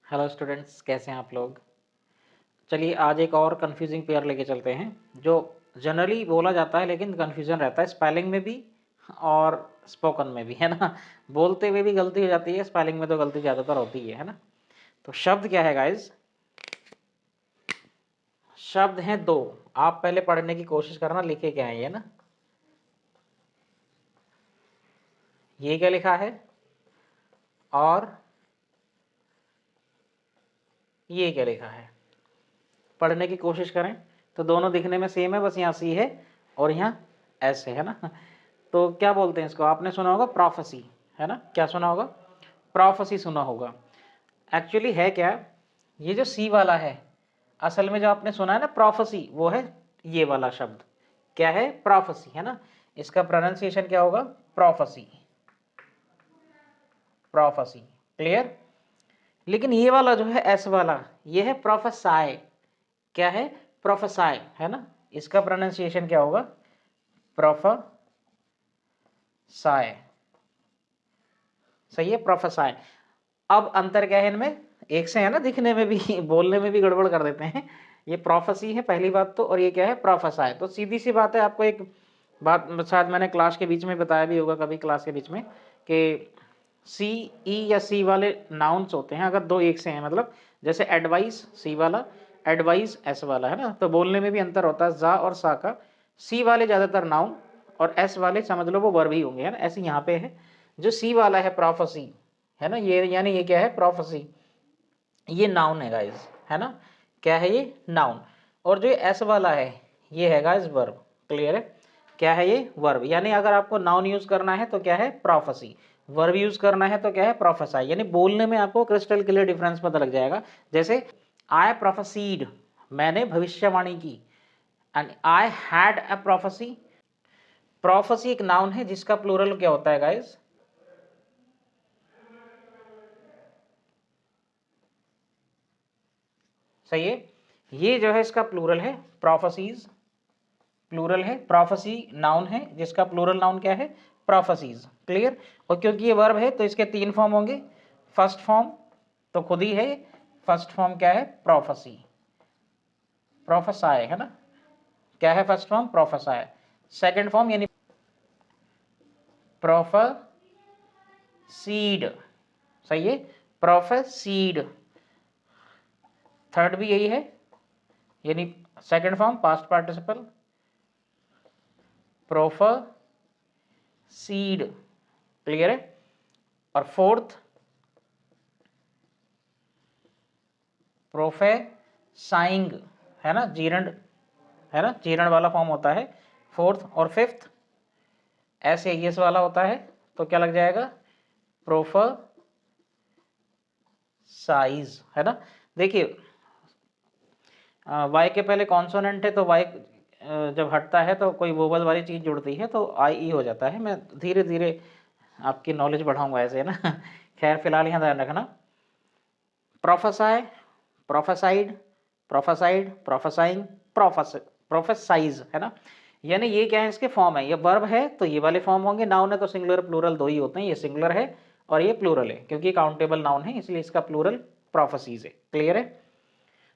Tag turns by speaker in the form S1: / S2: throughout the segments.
S1: Hello students, कैसे हैं आप लोग। चलिए आज एक और कंफ्यूजिंग पेयर लेके चलते हैं जो जनरली बोला जाता है लेकिन कंफ्यूजन रहता है स्पेलिंग में भी और स्पोकन में भी, है ना। बोलते हुए भी गलती हो जाती है, स्पेलिंग में तो गलती ज़्यादातर होती है ना। तो शब्द क्या है गाइज? शब्द हैं दो। आप पहले पढ़ने की कोशिश करना लिखे क्या है ये ना। ये क्या लिखा है और ये क्या लिखा है, पढ़ने की कोशिश करें तो दोनों दिखने में सेम है, बस यहाँ सी है और यहाँ एस है ना। तो क्या बोलते हैं इसको, आपने सुना होगा प्रोफेसी, है ना। क्या सुना होगा? प्रोफेसी सुना होगा। एक्चुअली है क्या, ये जो सी वाला है असल में जो आपने सुना है ना प्रोफेसी, वो है ये वाला शब्द। क्या है? प्रोफेसी, है ना। इसका प्रोनाउंसिएशन क्या होगा? Prophecy, prophecy. क्लियर? लेकिन ये वाला जो है एस वाला, ये है प्रोफेसाई। क्या है? प्रोफेसाई, है ना। इसका प्रोनाउंसिएशन क्या होगा? प्रोफेसाई। सही है, प्रोफेसाई। अब अंतर क्या है इनमें? एक से है ना, दिखने में भी बोलने में भी गड़बड़ कर देते हैं। ये प्रोफेसी है पहली बात तो, और ये क्या है? प्रोफेसाई। तो सीधी सी बात है, आपको एक बात शायद मैंने क्लास के बीच में बताया भी होगा कभी, क्लास के बीच में, कि सी ई या सी वाले नाउन्स होते हैं अगर दो एक से हैं, मतलब जैसे एडवाइस सी वाला, एडवाइस एस वाला, है ना। तो बोलने में भी अंतर होता है जा और सा का। सी वाले ज़्यादातर नाउन और एस वाले समझ लो वो वर्ब ही होंगे, है ना। ऐसे यहाँ पे है जो सी वाला है प्रोफेसी, है ना, ये यानी ये क्या है? प्रोफेसी। ये नाउन है गाइज, है ना। क्या है ये? नाउन। और जो एस वाला है ये है गाइज वर्ब। क्लियर है? क्या है ये? वर्ब। यानी अगर आपको नाउन यूज करना है तो क्या है? प्रोफेसी। वर्ब यूज करना है तो क्या है? प्रोफेसाई। यानी बोलने में आपको क्रिस्टल क्लियर डिफरेंस पता लग जाएगा। जैसे आई प्रोफेसीड, मैंने भविष्यवाणी की, and I had a prophecy. Prophecy एक नाउन है जिसका प्लूरल क्या होता है गाइज? सही है। ये जो है इसका प्लूरल है प्रोफेसीज, प्लूरल है। प्रोफेसी नाउन है जिसका प्लूरल नाउन क्या है? प्रोफेसीज। क्लियर? और क्योंकि ये वर्ब है तो इसके तीन फॉर्म होंगे। फर्स्ट फॉर्म तो खुद ही है, फर्स्ट फॉर्म क्या है? प्रोफेसी, प्रोफेसाई, है ना। क्या है फर्स्ट फॉर्म? प्रोफेसाई। सेकंड फॉर्म यानी प्रोफेसीड। सही है, प्रोफेसीड। थर्ड भी यही है, यानी second form past participle, prophesied. Clear है? और फोर्थ प्रोफेसाइंग, है ना, जीरण, है ना, जीरण वाला फॉर्म होता है फोर्थ। और फिफ्थ ऐसे एस वाला होता है तो क्या लग जाएगा? प्रोफेसाइज, है ना। देखिए वाई के पहले कॉन्सोनेंट है तो वाई जब हटता है तो कोई वोवल वाली चीज जुड़ती है तो आई ई हो जाता है। मैं धीरे धीरे आपकी नॉलेज बढ़ाऊंगा ऐसे, है ना। खैर फिलहाल यहाँ ध्यान रखना, प्रोफेसाई, प्रोफेसाइड, प्रोफेसाइड, प्रोफेसाइंग, प्रोफेसाइज, है ना। यानी ये क्या है? इसके फॉर्म है। ये वर्ब है तो ये वाले फॉर्म होंगे, नाउन है तो सिंगुलर प्लूरल दो ही होते हैं। ये सिंगुलर है और ये प्लूरल है, क्योंकि काउंटेबल नाउन है इसलिए इसका प्लूरल प्रोफेसीज है। क्लियर है?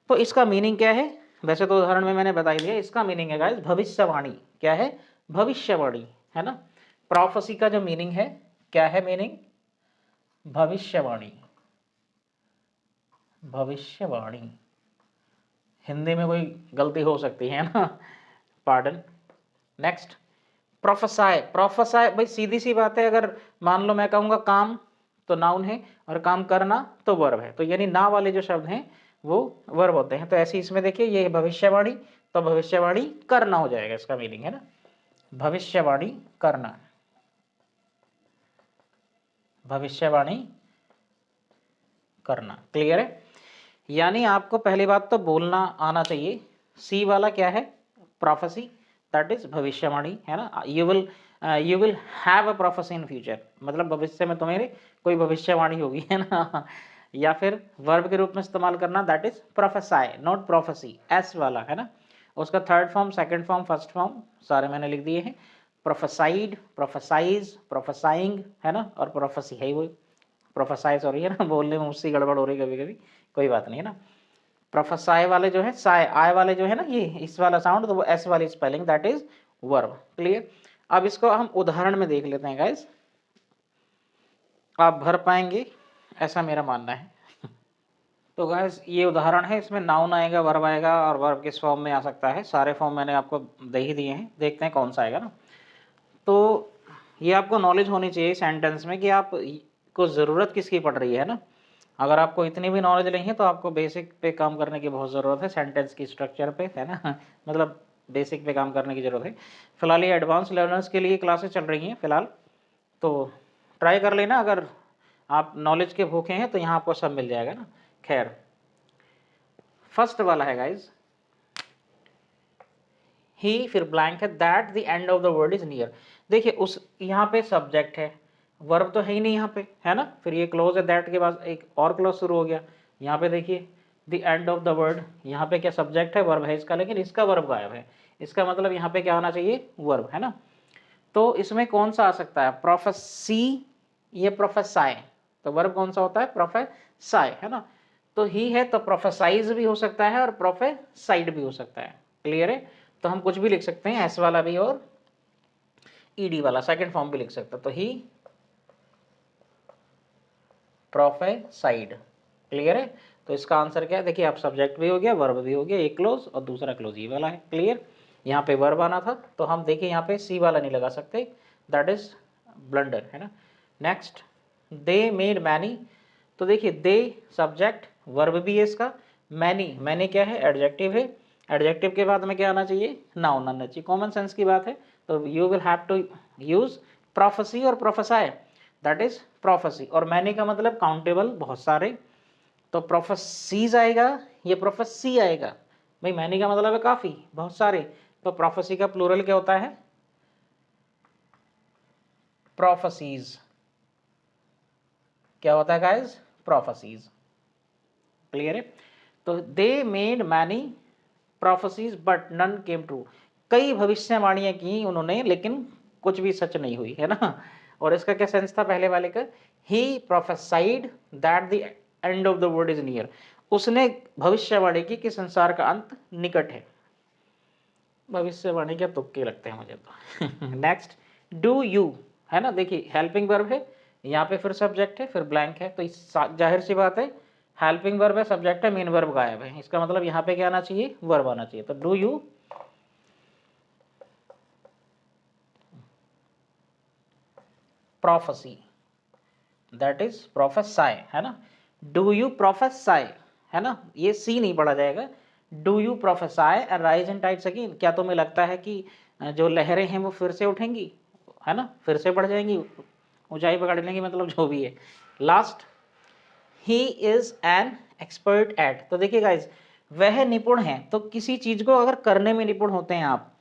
S1: तो इसका मीनिंग क्या है? वैसे तो उदाहरण में मैंने बता ही दिया। इसका मीनिंग है गाइस भविष्यवाणी। क्या है? भविष्यवाणी, है ना। प्रोफेसी का जो मीनिंग है, क्या है मीनिंग? भविष्यवाणी, भविष्यवाणी। हिंदी में कोई गलती हो सकती है ना, पार्डन। नेक्स्ट प्रोफेसाई। प्रोफेसाई भाई सीधी सी बात है, अगर मान लो मैं कहूँगा काम तो नाउन है और काम करना तो वर्ब है, तो यानी ना वाले जो शब्द हैं वो वर्ब होते हैं। तो ऐसे इसमें देखिए ये है भविष्यवाणी, तो भविष्यवाणी करना हो जाएगा इसका मीनिंग, है ना। भविष्यवाणी करना, भविष्यवाणी करना। क्लियर है? यानी आपको पहली बात तो बोलना आना चाहिए। सी वाला क्या है? प्रोफेसी, दैट इज भविष्यवाणी, है ना। You will have a prophecy in future, मतलब भविष्य में तुम्हारी कोई भविष्यवाणी होगी, है ना। या फिर वर्ब के रूप में इस्तेमाल करना, that is प्रोफेसाई, not prophecy, S वाला, है ना। उसका third form, second form, first form सारे मैंने लिख दिए हैं। प्रोफेसाइड, प्रोफेसाइज, प्रोफेसाइंग, है ना, और प्रोफेसी है वो। प्रोफेसाई, सॉरी है ना, बोलने में मुझसे गड़बड़ हो रही कभी कभी, कोई बात नहीं है ना। प्रोफेसाई वाले जो है, साई आय वाले जो है ना, ये इस वाला साउंड, तो वो एस वाली spelling, that is verb. Clear. अब इसको हम उदाहरण में देख लेते हैं गाइस, आप भर पाएंगे ऐसा मेरा मानना है। तो गाइस ये उदाहरण है, इसमें नाउन आएगा, वर्ब आएगा, और वर्ब किस फॉर्म में आ सकता है, सारे फॉर्म मैंने आपको दे ही दिए हैं, देखते हैं कौन सा आएगा ना। तो ये आपको नॉलेज होनी चाहिए सेंटेंस में कि आप को ज़रूरत किसकी पड़ रही है ना। अगर आपको इतनी भी नॉलेज नहीं है तो आपको बेसिक पे काम करने की बहुत ज़रूरत है, सेंटेंस की स्ट्रक्चर पे, है ना मतलब बेसिक पे काम करने की ज़रूरत है। फिलहाल ये एडवांस लर्नर्स के लिए क्लासेस चल रही हैं फिलहाल, तो ट्राई कर लेना, अगर आप नॉलेज के भूखे हैं तो यहाँ आपको सब मिल जाएगा ना। खैर, फर्स्ट वाला है गाइज, ही फिर ब्लैंक है, that the end of the word is near. देखिए उस यहाँ पे सब्जेक्ट है, वर्ब तो है ही नहीं यहाँ पे, है ना, फिर ये क्लोज है, दैट के बाद एक और क्लोज शुरू हो गया। यहाँ पे देखिए the end of the word, यहाँ पे क्या सब्जेक्ट है, वर्ब है इसका, लेकिन इसका वर्ब गायब है। इसका मतलब यहाँ पे क्या होना चाहिए, वर्ब, है ना। तो इसमें कौन सा आ सकता है, प्रोफेसी, ये प्रोफेसाई, तो वर्ब कौन सा होता है, प्रोफेसाई, है ना। तो ही है तो प्रोफेसाइज भी हो सकता है और प्रोफेसाइड भी हो सकता है। क्लियर है। तो हम कुछ भी लिख सकते हैं, एस वाला भी और ईडी वाला, सेकंड फॉर्म भी लिख सकते हैं। तो ही प्रोफेसाइड। क्लियर है। तो इसका आंसर क्या है, देखिए आप सब्जेक्ट भी हो गया, वर्ब भी हो गया, एक क्लोज और दूसरा क्लोज ही वाला है। क्लियर। यहाँ पे वर्ब आना था तो हम देखिए यहाँ पे सी वाला नहीं लगा सकते, दैट इज ब्लंडर, है ना। नेक्स्ट, दे मेड मैनी, तो देखिए दे सब्जेक्ट, वर्ब भी है इसका, मैनी, मैनी क्या है, एडजेक्टिव है, एडजेक्टिव के बाद में क्या आना चाहिए, नाउन आना चाहिए, कॉमन सेंस की बात है। तो you will have to use prophecy और प्रोफेसाई, दैट इज प्रोफेसी, और मैनी का मतलब काउंटेबल, बहुत सारे, तो प्रोफेसीज आएगा, ये प्रोफेसी आएगा। भाई मैनी का मतलब है काफी, बहुत सारे, तो प्रोफेसी का प्लूरल क्या होता है, प्रोफेसीज, क्या होता है गाइस, प्रोफेसीज। क्लियर है। तो they made many prophecies but none came true, कई भविष्यवाणियां की उन्होंने लेकिन कुछ भी सच नहीं हुई, है ना। और इसका क्या सेंस था पहले वाले का, he prophesied that the end of the world is near, उसने भविष्यवाणी की कि संसार का अंत निकट है। भविष्यवाणी के तुक्के लगते हैं मुझे तो नेक्स्ट, डू यू, है ना, देखिए हेल्पिंग वर्ब है, यहाँ पे फिर सब्जेक्ट है, फिर ब्लैंक है, तो जाहिर सी बात है हेल्पिंग वर्ब है, सब्जेक्ट है, मेन वर्ब गायब है, इसका मतलब यहाँ पे क्या आना चाहिए, वर्ब आना चाहिए। तो do you prophecy, that is प्रोफेसाई, है ना। डू यू प्रोफेसाई, है ना, ये सी नहीं पढ़ा जाएगा, do you प्रोफेसाई rise and tides again, क्या तुम्हें लगता है कि जो लहरें हैं वो फिर से उठेंगी, है ना, फिर से बढ़ जाएंगी, ऊंचाई पकड़ लेंगी, मतलब जो भी है। Last, he is an expert at, तो देखिए गाइज वह निपुण है, तो किसी चीज को अगर करने में निपुण होते हैं आप,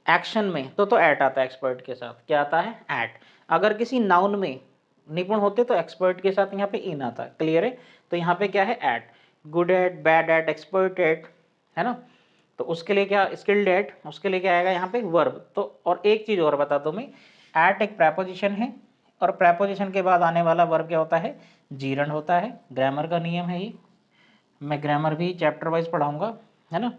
S1: एक्शन में, तो एट आता है, एक्सपर्ट के साथ क्या आता है, एट। अगर किसी नाउन में निपुण होते तो एक्सपर्ट के साथ यहाँ पे इन आता है। क्लियर है। तो यहाँ पे क्या है, at, good at, bad at, expert at, है ना। तो उसके लिए क्या, स्किल्ड एट, उसके लिए क्या आएगा यहाँ पे, वर्ब। तो और एक चीज और बता दो मैं, एट एक प्रेपोजिशन है, और प्रेपोजिशन के बाद आने वाला वर्ब क्या होता है, जीरंड होता है, ग्रामर का नियम है ये, मैं ग्रामर भी चैप्टर वाइज पढ़ाऊंगा, है ना।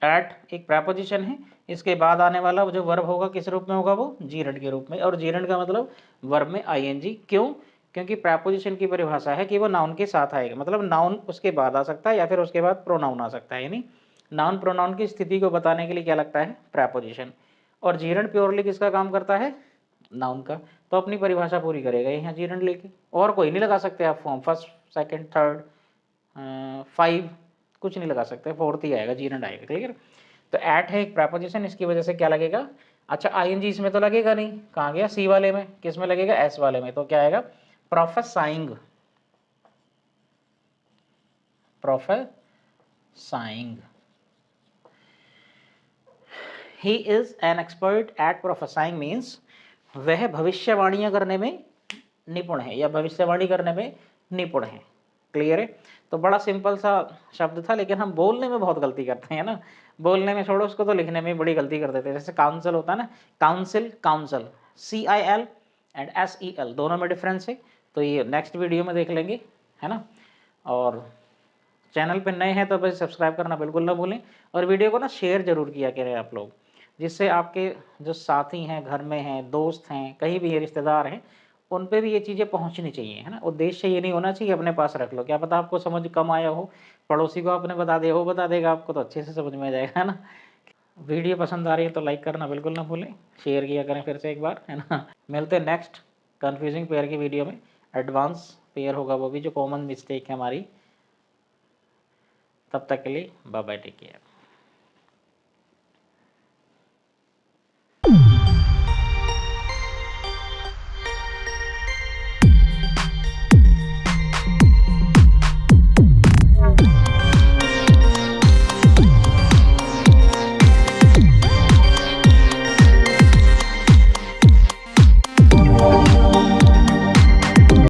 S1: एट एक प्रेपोजिशन है, इसके बाद आने वाला जो वर्ब होगा किस रूप में होगा, वो जीरंड के रूप में, और जीरंड का मतलब वर्ब में आईएनजी, क्यों, क्योंकि प्रेपोजिशन की परिभाषा है कि वो नाउन के साथ आएगा, मतलब नाउन उसके बाद आ सकता है या फिर उसके बाद प्रोनाउन आ सकता है, यानी नाउन प्रोनाउन की स्थिति को बताने के लिए क्या लगता है, प्रेपोजिशन। और जीरंड प्योरली किसका काम करता है, नाउन का। तो अपनी परिभाषा पूरी करेगा यहाँ जीरंड लेके, और कोई नहीं लगा सकते आप फॉर्म, फर्स्ट सेकंड थर्ड 5 कुछ नहीं लगा सकते, फोर्थ ही आएगा, जीरंड आएगा। क्लियर। तो एट है एक प्रेपोजिशन, इसकी वजह से क्या लगेगा, अच्छा आईएनजी इसमें तो लगेगा नहीं, कहाँ गया, सी वाले में, किस में लगेगा, एस वाले में, तो क्या आएगा, prophesying, prophesying. He is an expert at prophesying means वह भविष्यवाणियां करने में निपुण है या भविष्यवाणी करने में निपुण है। क्लियर है। तो बड़ा सिंपल सा शब्द था, लेकिन हम बोलने में बहुत गलती करते हैं ना, बोलने में छोड़ो उसको, तो लिखने में बड़ी गलती कर देते हैं। जैसे काउंसिल होता है ना, council, council CIL and SEL दोनों में डिफरेंस है। तो ये नेक्स्ट वीडियो में देख लेंगे, है ना। और चैनल पे नए हैं तो बस सब्सक्राइब करना बिल्कुल ना भूलें, और वीडियो को ना शेयर जरूर किया करें आप लोग, जिससे आपके जो साथी हैं, घर में हैं, दोस्त हैं, कहीं भी रिश्तेदार हैं, उन पे भी ये चीज़ें पहुंचनी चाहिए, है ना। उद्देश्य ये नहीं होना चाहिए अपने पास रख लो, क्या पता आपको समझ कम आया हो, पड़ोसी को आपने बता दिया, वो बता देगा आपको तो अच्छे से समझ में आ जाएगा, है ना। वीडियो पसंद आ रही है तो लाइक करना बिल्कुल ना भूलें, शेयर किया करें फिर से एक बार, है ना। मिलते हैं नेक्स्ट कन्फ्यूजिंग पेयर की वीडियो में। एडवांस पेयर होगा वो भी, जो कॉमन मिस्टेक है हमारी। तब तक के लिए बाय बाय, टेक केयर।